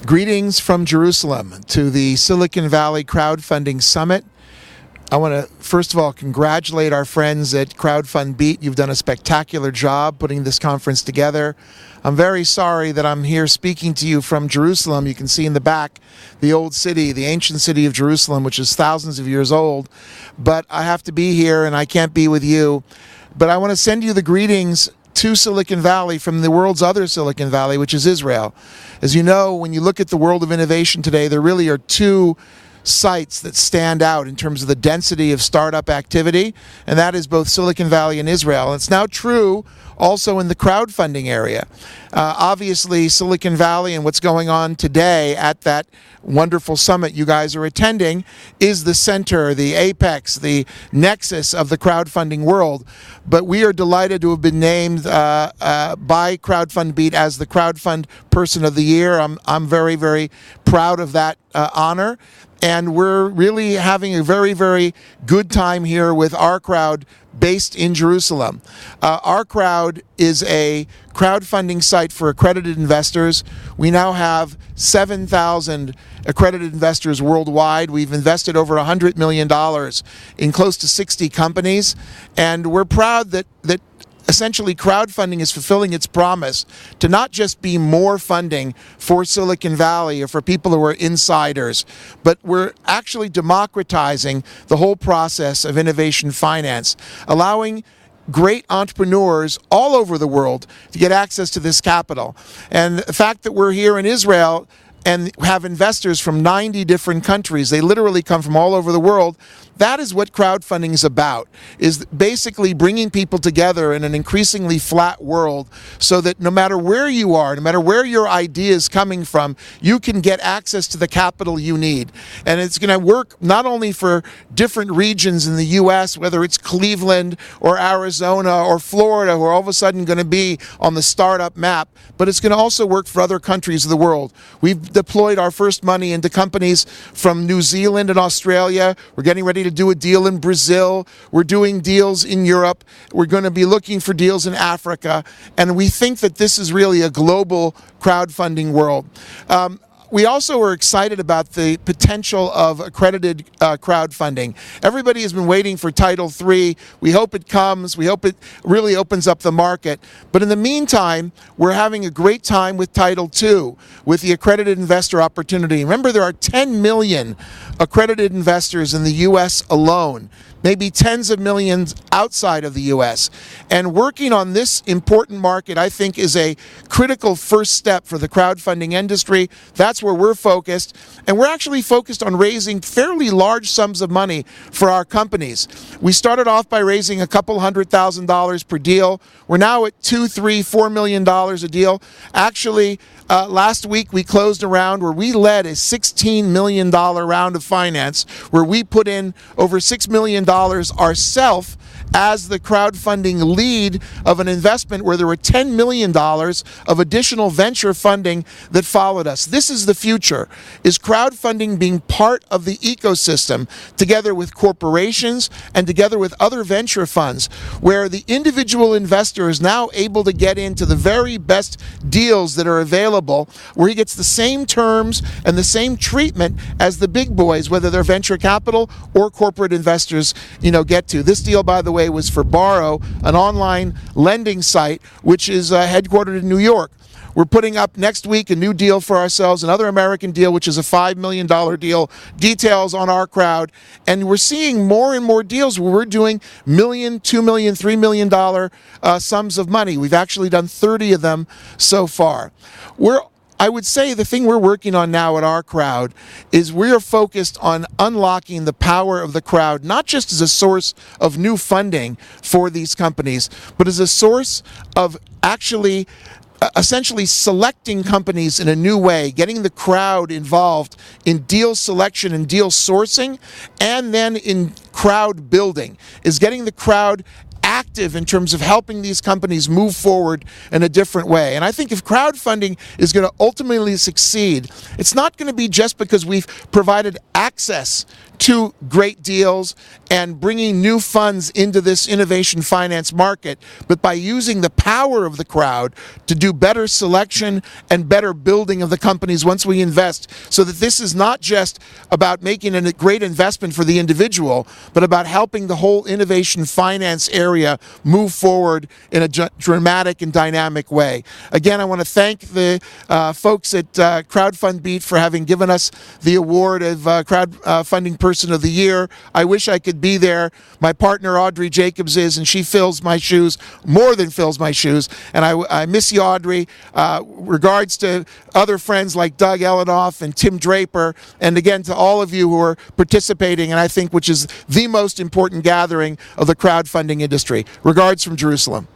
Greetings from Jerusalem to the Silicon Valley Crowdfunding Summit. I want to, first of all, congratulate our friends at CrowdFunding. You've done a spectacular job putting this conference together. I'm very sorry that I'm here speaking to you from Jerusalem. You can see in the back the old city, the ancient city of Jerusalem, which is thousands of years old. But I have to be here and I can't be with you. But I want to send you the greetings to Silicon Valley from the world's other Silicon Valley, which is Israel. As you know, when you look at the world of innovation today, there really are two sites that stand out in terms of the density of startup activity, and that is both Silicon Valley and Israel. And it's now true also in the crowdfunding area. Obviously, Silicon Valley and what's going on today at that wonderful summit you guys are attending is the center, the apex, the nexus of the crowdfunding world. But we are delighted to have been named by CrowdFunding as the Crowdfund Person of the Year. I'm very, very proud of that honor. And we're really having a very, very good time here with OurCrowd based in Jerusalem. OurCrowd is a crowdfunding site for accredited investors. We now have 7,000 accredited investors worldwide. We've invested over $100 million in close to 60 companies. And we're proud that essentially crowdfunding is fulfilling its promise to not just be more funding for Silicon Valley or for people who are insiders, but we're actually democratizing the whole process of innovation finance, allowing great entrepreneurs all over the world to get access to this capital. And the fact that we're here in Israel and have investors from 90 different countries, they literally come from all over the world. That is what crowdfunding is about, is basically bringing people together in an increasingly flat world so that no matter where you are, no matter where your idea is coming from, you can get access to the capital you need. And it's going to work not only for different regions in the U.S., whether it's Cleveland or Arizona or Florida, who are all of a sudden going to be on the startup map, but it's going to also work for other countries of the world. We've deployed our first money into companies from New Zealand and Australia. We're getting ready to do a deal in Brazil. We're doing deals in Europe. We're going to be looking for deals in Africa. And we think that this is really a global crowdfunding world. We also are excited about the potential of accredited crowdfunding. Everybody has been waiting for Title III. We hope it comes. We hope it really opens up the market. But in the meantime, we're having a great time with Title II, with the accredited investor opportunity. Remember, there are 10 million accredited investors in the U.S. alone, maybe tens of millions outside of the U.S. And working on this important market, I think, is a critical first step for the crowdfunding industry. That's where we're focused. And we're actually focused on raising fairly large sums of money for our companies. We started off by raising a couple $100,000 per deal. We're now at $2, $3, $4 million a deal. Actually, last week we closed a round where we led a $16 million round of finance, where we put in over $6 million ourselves as the crowdfunding lead of an investment where there were $10 million of additional venture funding that followed us. This is the future, is crowdfunding being part of the ecosystem together with corporations and together with other venture funds, where the individual investor is now able to get into the very best deals that are available, where he gets the same terms and the same treatment as the big boys, whether they're venture capital or corporate investors, get to. This deal, by the way, was for Borrow, an online lending site which is headquartered in New York. We're putting up next week a new deal for ourselves, another American deal, which is a $5 million deal. Details on OurCrowd. And we're seeing more and more deals where we're doing $1 million, $2 million, $3 million sums of money. We've actually done 30 of them so far. I would say the thing we're working on now at OurCrowd is we're focused on unlocking the power of the crowd, not just as a source of new funding for these companies, but as a source of actually essentially selecting companies in a new way, getting the crowd involved in deal selection and deal sourcing, and then in crowd building, is getting the crowd active in terms of helping these companies move forward in a different way. And I think if crowdfunding is going to ultimately succeed, it's not going to be just because we've provided access two great deals and bringing new funds into this innovation finance market, but by using the power of the crowd to do better selection and better building of the companies once we invest, so that this is not just about making a great investment for the individual, but about helping the whole innovation finance area move forward in a dramatic and dynamic way. Again, I want to thank the folks at CrowdFund Beat for having given us the award of Crowdfunding Person of the Year. I wish I could be there. My partner Audrey Jacobs is, and she fills my shoes, more than fills my shoes, and I miss you, Audrey. Regards to other friends like Doug Elenoff and Tim Draper, and again to all of you who are participating, and I think which is the most important gathering of the crowdfunding industry. Regards from Jerusalem.